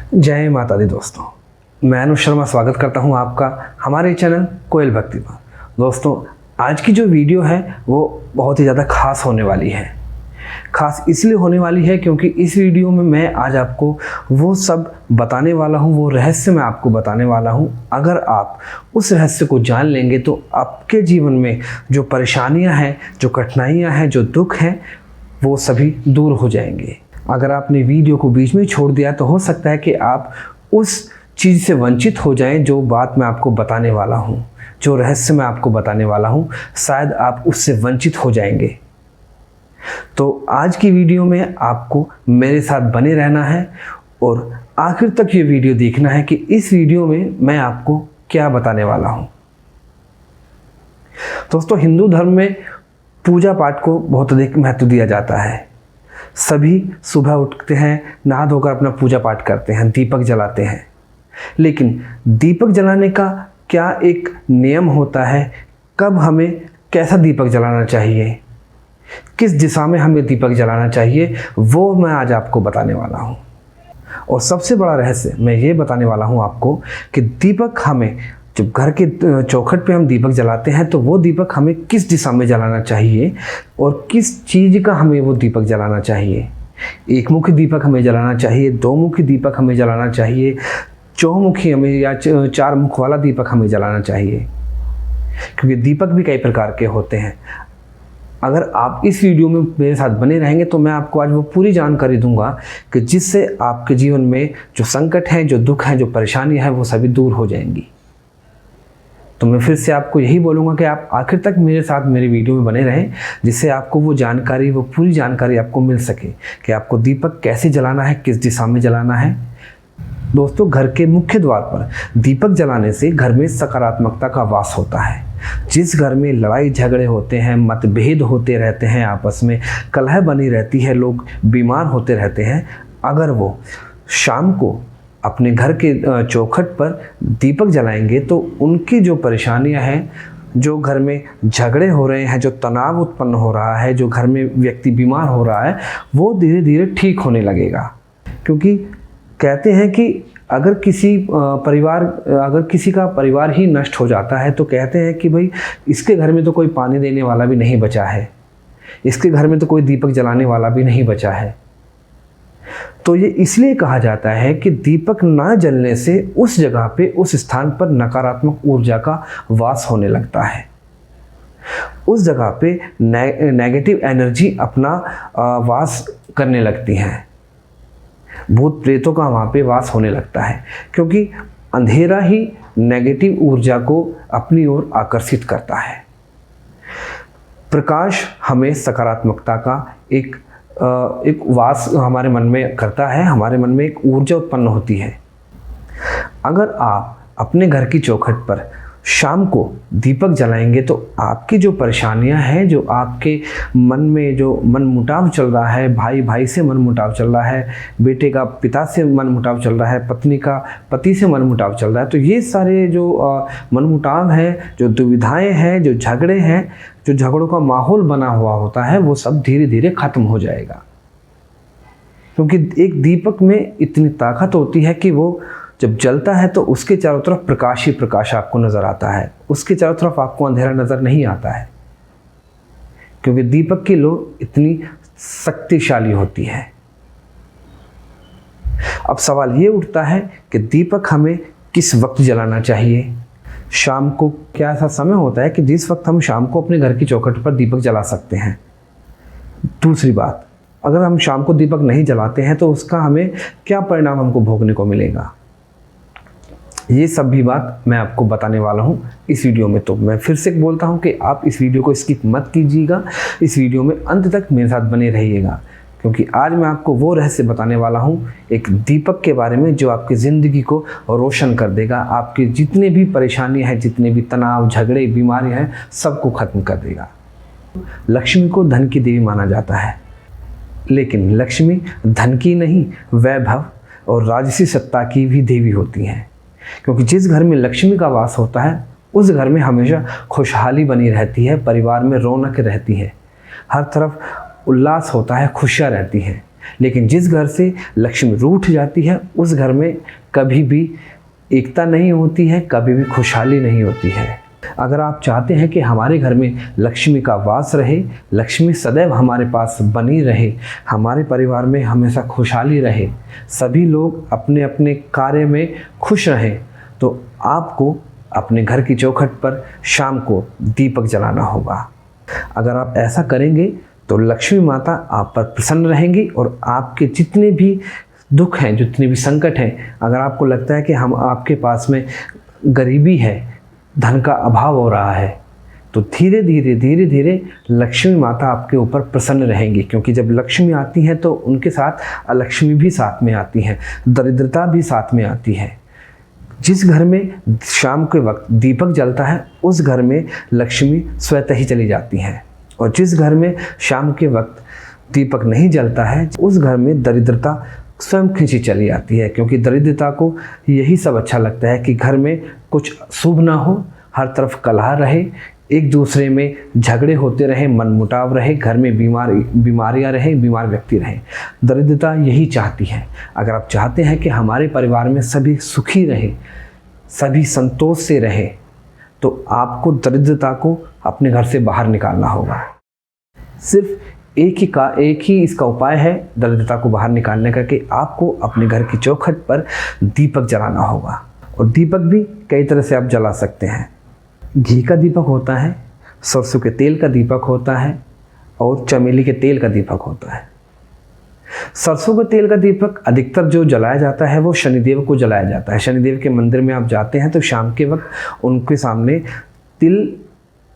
जय माता दी दोस्तों, मैं अनुज शर्मा स्वागत करता हूं आपका हमारे चैनल कोयल भक्ति पर। दोस्तों, आज की जो वीडियो है वो बहुत ही ज़्यादा खास होने वाली है। खास इसलिए होने वाली है क्योंकि इस वीडियो में मैं आज आपको वो सब बताने वाला हूं, वो रहस्य मैं आपको बताने वाला हूं। अगर आप उस रहस्य को जान लेंगे तो आपके जीवन में जो परेशानियां हैं, जो कठिनाइयां हैं, जो दुख हैं, वो सभी दूर हो जाएंगे। अगर आपने वीडियो को बीच में छोड़ दिया तो हो सकता है कि आप उस चीज़ से वंचित हो जाएं जो बात मैं आपको बताने वाला हूं, जो रहस्य मैं आपको बताने वाला हूं, शायद आप उससे वंचित हो जाएंगे। तो आज की वीडियो में आपको मेरे साथ बने रहना है और आखिर तक ये वीडियो देखना है कि इस वीडियो में मैं आपको क्या बताने वाला हूं। दोस्तों, हिंदू धर्म में पूजा पाठ को बहुत अधिक महत्व दिया जाता है। सभी सुबह उठते हैं, नहा धोकर अपना पूजा पाठ करते हैं, दीपक जलाते हैं। लेकिन दीपक जलाने का क्या एक नियम होता है? कब हमें कैसा दीपक जलाना चाहिए, किस दिशा में हमें दीपक जलाना चाहिए, वो मैं आज आपको बताने वाला हूँ। और सबसे बड़ा रहस्य मैं ये बताने वाला हूँ आपको कि दीपक हमें, जब घर के चौखट पे हम दीपक जलाते हैं तो वो दीपक हमें किस दिशा में जलाना चाहिए और किस चीज़ का हमें वो दीपक जलाना चाहिए। एक मुखी दीपक हमें जलाना चाहिए, दो मुखी दीपक हमें जलाना चाहिए, चौमुखी हमें या चार मुख वाला दीपक हमें जलाना चाहिए, क्योंकि दीपक भी कई प्रकार के होते हैं। अगर आप इस वीडियो में मेरे साथ बने रहेंगे तो मैं आपको आज वो पूरी जानकारी दूंगा कि जिससे आपके जीवन में जो संकट है, जो दुख है, जो परेशानी है, वो सभी दूर हो जाएंगी। तो मैं फिर से आपको यही बोलूँगा कि आप आखिर तक मेरे साथ मेरी वीडियो में बने रहें, जिससे आपको वो जानकारी, वो पूरी जानकारी आपको मिल सके कि आपको दीपक कैसे जलाना है, किस दिशा में जलाना है। दोस्तों, घर के मुख्य द्वार पर दीपक जलाने से घर में सकारात्मकता का वास होता है। जिस घर में लड़ाई झगड़े होते हैं, मतभेद होते रहते हैं, आपस में कलह बनी रहती है, लोग बीमार होते रहते हैं, अगर वो शाम को अपने घर के चौखट पर दीपक जलाएंगे तो उनकी जो परेशानियां हैं, जो घर में झगड़े हो रहे हैं, जो तनाव उत्पन्न हो रहा है, जो घर में व्यक्ति बीमार हो रहा है, वो धीरे धीरे ठीक होने लगेगा। क्योंकि कहते हैं कि अगर किसी का परिवार ही नष्ट हो जाता है तो कहते हैं कि भाई इसके घर में तो कोई पानी देने वाला भी नहीं बचा है, इसके घर में तो कोई दीपक जलाने वाला भी नहीं बचा है। तो ये इसलिए कहा जाता है कि दीपक ना जलने से उस जगह पे, उस स्थान पर नकारात्मक ऊर्जा का वास होने लगता है। उस जगह पे नेगेटिव एनर्जी अपना वास करने लगती है, भूत प्रेतों का वहाँ पे वास होने लगता है, क्योंकि अंधेरा ही नेगेटिव ऊर्जा को अपनी ओर आकर्षित करता है। प्रकाश हमें सकारात्मकता का एक वास हमारे मन में करता है, हमारे मन में एक ऊर्जा उत्पन्न होती है। अगर आप अपने घर की चौखट पर शाम को दीपक जलाएंगे तो आपकी जो परेशानियां हैं, जो आपके मन में जो मनमुटाव चल रहा है, भाई भाई से मनमुटाव चल रहा है, बेटे का पिता से मनमुटाव चल रहा है, पत्नी का पति से मनमुटाव चल रहा है, तो ये सारे जो मनमुटाव हैं, जो दुविधाएं हैं, जो झगड़े हैं, जो झगड़ों का माहौल बना हुआ होता है, वो सब धीरे धीरे खत्म हो जाएगा। क्योंकि एक दीपक में इतनी ताकत होती है कि वो जब जलता है तो उसके चारों तरफ प्रकाश ही प्रकाश आपको नज़र आता है, उसके चारों तरफ आपको अंधेरा नज़र नहीं आता है, क्योंकि दीपक की लो इतनी शक्तिशाली होती है। अब सवाल ये उठता है कि दीपक हमें किस वक्त जलाना चाहिए। शाम को क्या ऐसा समय होता है कि जिस वक्त हम शाम को अपने घर की चौखट पर दीपक जला सकते हैं? दूसरी बात, अगर हम शाम को दीपक नहीं जलाते हैं तो उसका हमें क्या परिणाम हमको भोगने को मिलेगा? ये सब भी बात मैं आपको बताने वाला हूँ इस वीडियो में। तो मैं फिर से बोलता हूँ कि आप इस वीडियो को स्किप मत कीजिएगा, इस वीडियो में अंत तक मेरे साथ बने रहिएगा, क्योंकि आज मैं आपको वो रहस्य बताने वाला हूँ एक दीपक के बारे में जो आपकी ज़िंदगी को रोशन कर देगा, आपके जितने भी परेशानियाँ हैं, जितने भी तनाव, झगड़े, बीमारियाँ हैं, सबको ख़त्म कर देगा। लक्ष्मी को धन की देवी माना जाता है, लेकिन लक्ष्मी धन की नहीं, वैभव और राजसी सत्ता की भी देवी होती हैं। क्योंकि जिस घर में लक्ष्मी का वास होता है उस घर में हमेशा खुशहाली बनी रहती है, परिवार में रौनक रहती है, हर तरफ उल्लास होता है, खुशियाँ रहती हैं। लेकिन जिस घर से लक्ष्मी रूठ जाती है उस घर में कभी भी एकता नहीं होती है, कभी भी खुशहाली नहीं होती है। अगर आप चाहते हैं कि हमारे घर में लक्ष्मी का वास रहे, लक्ष्मी सदैव हमारे पास बनी रहे, हमारे परिवार में हमेशा खुशहाली रहे, सभी लोग अपने अपने कार्य में खुश रहें, तो आपको अपने घर की चौखट पर शाम को दीपक जलाना होगा। अगर आप ऐसा करेंगे तो लक्ष्मी माता आप पर प्रसन्न रहेंगी और आपके जितने भी दुख हैं, जितने भी संकट हैं, अगर आपको लगता है कि हम आपके पास में गरीबी है, धन का अभाव हो रहा है, तो धीरे धीरे लक्ष्मी माता आपके ऊपर प्रसन्न रहेंगी। क्योंकि जब लक्ष्मी आती हैं तो उनके साथ अलक्ष्मी भी साथ में आती हैं, दरिद्रता भी साथ में आती है। जिस घर में शाम के वक्त दीपक जलता है उस घर में लक्ष्मी स्वतः ही चली जाती हैं, और जिस घर में शाम के वक्त दीपक नहीं जलता है उस घर में दरिद्रता स्वयं खींची चली आती है। क्योंकि दरिद्रता को यही सब अच्छा लगता है कि घर में कुछ शुभ ना हो, हर तरफ कलह रहे, एक दूसरे में झगड़े होते रहे, मनमुटाव रहे, घर में बीमारियां रहे, बीमार व्यक्ति रहे। दरिद्रता यही चाहती है। अगर आप चाहते हैं कि हमारे परिवार में सभी सुखी रहे, सभी संतोष से रहे, तो आपको दरिद्रता को अपने घर से बाहर निकालना होगा। सिर्फ एक ही इसका उपाय है दरिद्रता को बाहर निकालने का, कि आपको अपने घर की चौखट पर दीपक जलाना होगा। और दीपक भी कई तरह से आप जला सकते हैं। घी का दीपक होता है, सरसों के तेल का दीपक होता है, और चमेली के तेल का दीपक होता है। सरसों के तेल का दीपक अधिकतर जो जलाया जाता है वो शनिदेव को जलाया जाता है। शनिदेव के मंदिर में आप जाते हैं तो शाम के वक्त उनके सामने तिल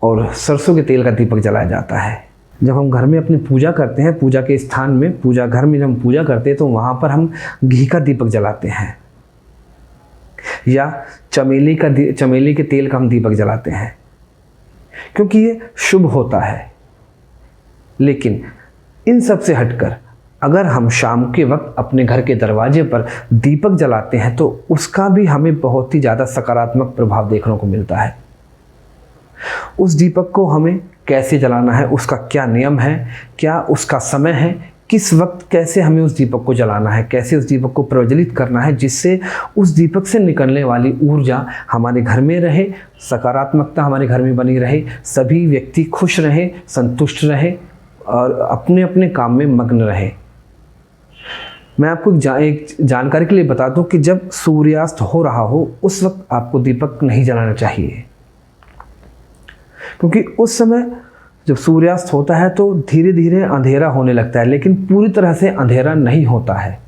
और सरसों के तेल का दीपक जलाया जाता है। जब हम घर में अपनी पूजा करते हैं, पूजा के स्थान में, पूजा घर में जब हम पूजा करते हैं तो वहाँ पर हम घी का दीपक जलाते हैं, या चमेली के तेल का हम दीपक जलाते हैं, क्योंकि ये शुभ होता है। लेकिन इन सब से हटकर अगर हम शाम के वक्त अपने घर के दरवाजे पर दीपक जलाते हैं तो उसका भी हमें बहुत ही ज़्यादा सकारात्मक प्रभाव देखने को मिलता है। उस दीपक को हमें कैसे जलाना है, उसका क्या नियम है, क्या उसका समय है, किस वक्त कैसे हमें उस दीपक को जलाना है, कैसे उस दीपक को प्रज्वलित करना है, जिससे उस दीपक से निकलने वाली ऊर्जा हमारे घर में रहे, सकारात्मकता हमारे घर में बनी रहे, सभी व्यक्ति खुश रहे, संतुष्ट रहे और अपने अपने काम में मग्न रहे। मैं आपको एक जानकारी के लिए बता दूं कि जब सूर्यास्त हो रहा हो उस वक्त आपको दीपक नहीं जलाना चाहिए, क्योंकि उस समय जब सूर्यास्त होता है तो धीरे धीरे अंधेरा होने लगता है, लेकिन पूरी तरह से अंधेरा नहीं होता है।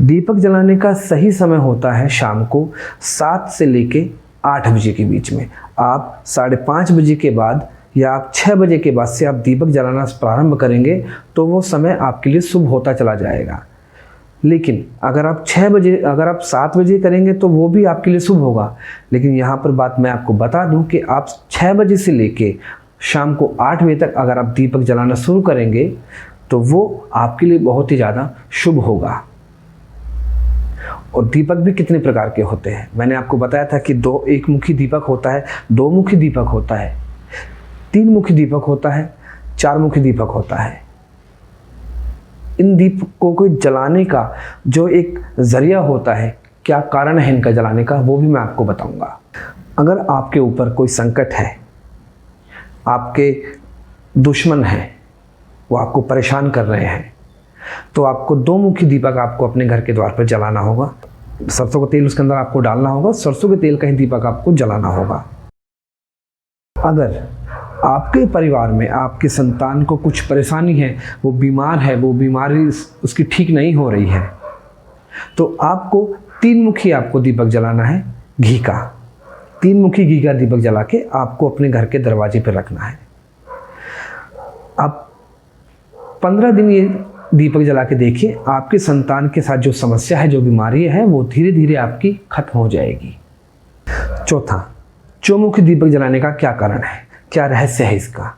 दीपक जलाने का सही समय होता है शाम को 7 से लेके 8 बजे के बीच में। आप 5:30 बजे के बाद या आप 6 बजे के बाद से आप दीपक जलाना प्रारंभ करेंगे तो वो समय आपके लिए शुभ होता चला जाएगा। लेकिन अगर आप 7 बजे करेंगे तो वो भी आपके लिए शुभ होगा। लेकिन यहाँ पर बात मैं आपको बता दूं कि आप 6 बजे से लेके शाम को 8 बजे तक अगर आप दीपक जलाना शुरू करेंगे तो वो आपके लिए बहुत ही ज़्यादा शुभ होगा। और दीपक भी कितने प्रकार के होते हैं मैंने आपको बताया था कि एक मुखी दीपक होता है, 2 मुखी दीपक होता है, 3 मुखी दीपक होता है, 4 मुखी दीपक होता है। इन दीपकों को जलाने का जो एक जरिया होता है, क्या कारण है इनका जलाने का, वो भी मैं आपको बताऊंगा। अगर आपके ऊपर कोई संकट है, आपके दुश्मन हैं, वो आपको परेशान कर रहे हैं, तो आपको 2 मुखी दीपक आपको अपने घर के द्वार पर जलाना होगा। सरसों का तेल उसके अंदर आपको डालना होगा, सरसों के तेल का ही दीपक आपको जलाना होगा। अगर आपके परिवार में आपके संतान को कुछ परेशानी है, वो बीमार है, वो बीमारी उसकी ठीक नहीं हो रही है, तो आपको 3 मुखी आपको दीपक जलाना है घी का। 3 मुखी घी का दीपक जला के आपको अपने घर के दरवाजे पर रखना है। आप 15 दिन ये दीपक जला के देखिए, आपके संतान के साथ जो समस्या है, जो बीमारी है, वो धीरे धीरे आपकी खत्म हो जाएगी। चौथा, चौमुखी दीपक जलाने का क्या कारण है, क्या रहस्य है इसका।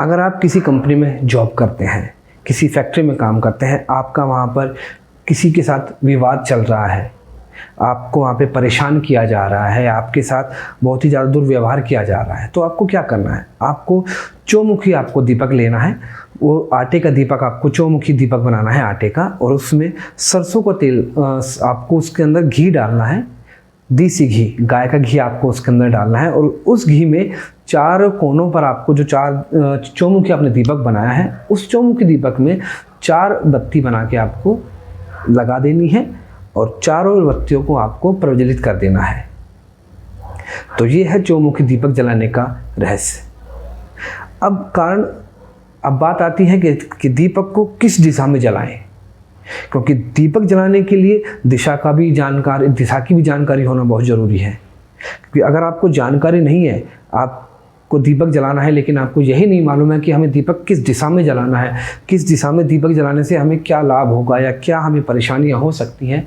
अगर आप किसी कंपनी में जॉब करते हैं, किसी फैक्ट्री में काम करते हैं, आपका वहाँ पर किसी के साथ विवाद चल रहा है, आपको वहाँ पे परेशान किया जा रहा है, आपके साथ बहुत ही ज़्यादा दुर्व्यवहार किया जा रहा है, तो आपको क्या करना है, आपको चौमुखी आपको दीपक लेना है, वो आटे का दीपक, आपको चौमुखी दीपक बनाना है आटे का, और उसमें सरसों का तेल, आपको उसके अंदर घी डालना है, देसी घी, गाय का घी आपको उसके अंदर डालना है, और उस घी में 4 कोनों पर आपको जो 4 चौमुखी आपने दीपक बनाया है, उस चौमुखी दीपक में 4 बत्ती बना के आपको लगा देनी है और चारों बत्तियों को आपको प्रज्वलित कर देना है। तो ये है चौमुखी दीपक जलाने का रहस्य। अब बात आती है कि दीपक को किस दिशा में जलाएं, क्योंकि दीपक जलाने के लिए दिशा की भी जानकारी होना बहुत ज़रूरी है। क्योंकि अगर आपको जानकारी नहीं है, आपको दीपक जलाना है लेकिन आपको यही नहीं मालूम है कि हमें दीपक किस दिशा में जलाना है, किस दिशा में दीपक जलाने से हमें क्या लाभ होगा या क्या हमें परेशानियां हो सकती हैं,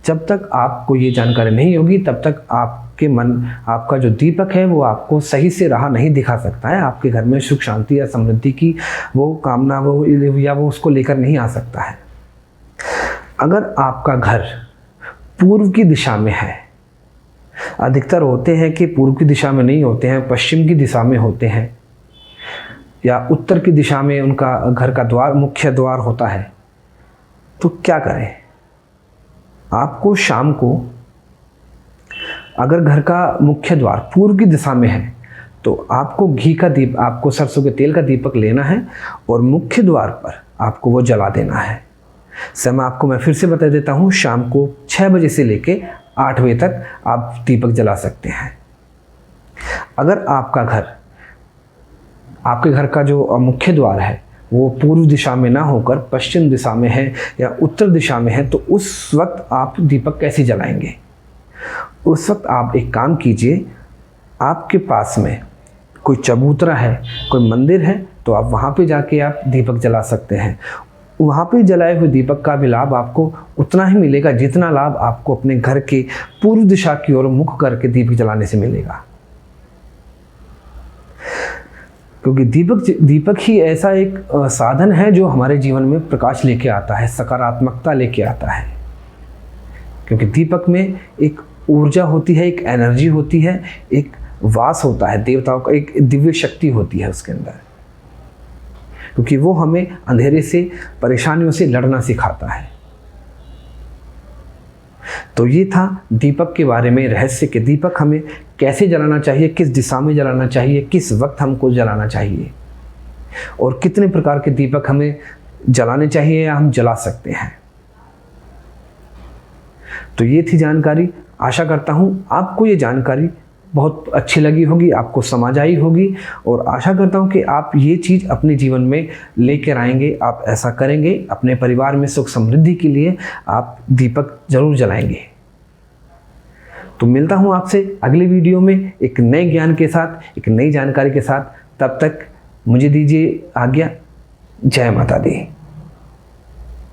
जब तक आपको ये जानकारी नहीं होगी तब तक आपका जो दीपक है वो आपको सही से राह नहीं दिखा सकता है। आपके घर में सुख शांति या समृद्धि की वो कामना वो उसको लेकर नहीं आ सकता है। अगर आपका घर पूर्व की दिशा में है, अधिकतर होते हैं कि पूर्व की दिशा में नहीं होते हैं, पश्चिम की दिशा में होते हैं, या उत्तर की दिशा में उनका घर का मुख्य द्वार होता है, तो क्या करें? आपको शाम को, अगर घर का मुख्य द्वार पूर्व की दिशा में है तो आपको सरसों के तेल का दीपक लेना है और मुख्य द्वार पर आपको वो जला देना है। समय आपको मैं फिर से बता देता हूँ, शाम को 6 बजे से लेके 8 बजे तक आप दीपक जला सकते हैं। अगर आपके घर का जो मुख्य द्वार है वो पूर्व दिशा में ना होकर पश्चिम दिशा में है या उत्तर दिशा में है, तो उस वक्त आप दीपक कैसे जलाएंगे? उस वक्त आप एक काम कीजिए, आपके पास में कोई चबूतरा है, कोई मंदिर है, तो आप वहाँ पे जाके आप दीपक जला सकते हैं। वहाँ पे जलाए हुए दीपक का भी लाभ आपको उतना ही मिलेगा जितना लाभ आपको अपने घर के पूर्व दिशा की ओर मुख करके दीपक जलाने से मिलेगा। क्योंकि दीपक ही ऐसा एक साधन है जो हमारे जीवन में प्रकाश लेके आता है, सकारात्मकता लेके आता है। क्योंकि दीपक में एक ऊर्जा होती है, एक एनर्जी होती है, एक वास होता है, देवताओं का एक दिव्य शक्ति होती है उसके अंदर, क्योंकि वो हमें अंधेरे से, परेशानियों से लड़ना सिखाता है। तो ये था दीपक के बारे में रहस्य कि दीपक हमें कैसे जलाना चाहिए, किस दिशा में जलाना चाहिए, किस वक्त हमको जलाना चाहिए, और कितने प्रकार के दीपक हमें जलाने चाहिए या हम जला सकते हैं। तो ये थी जानकारी। आशा करता हूँ आपको ये जानकारी बहुत अच्छी लगी होगी, आपको समझ आई होगी, और आशा करता हूँ कि आप ये चीज़ अपने जीवन में लेकर आएंगे, आप ऐसा करेंगे, अपने परिवार में सुख समृद्धि के लिए आप दीपक जरूर जलाएंगे। तो मिलता हूँ आपसे अगले वीडियो में एक नए ज्ञान के साथ, एक नई जानकारी के साथ। तब तक मुझे दीजिए आज्ञा। जय माता दी।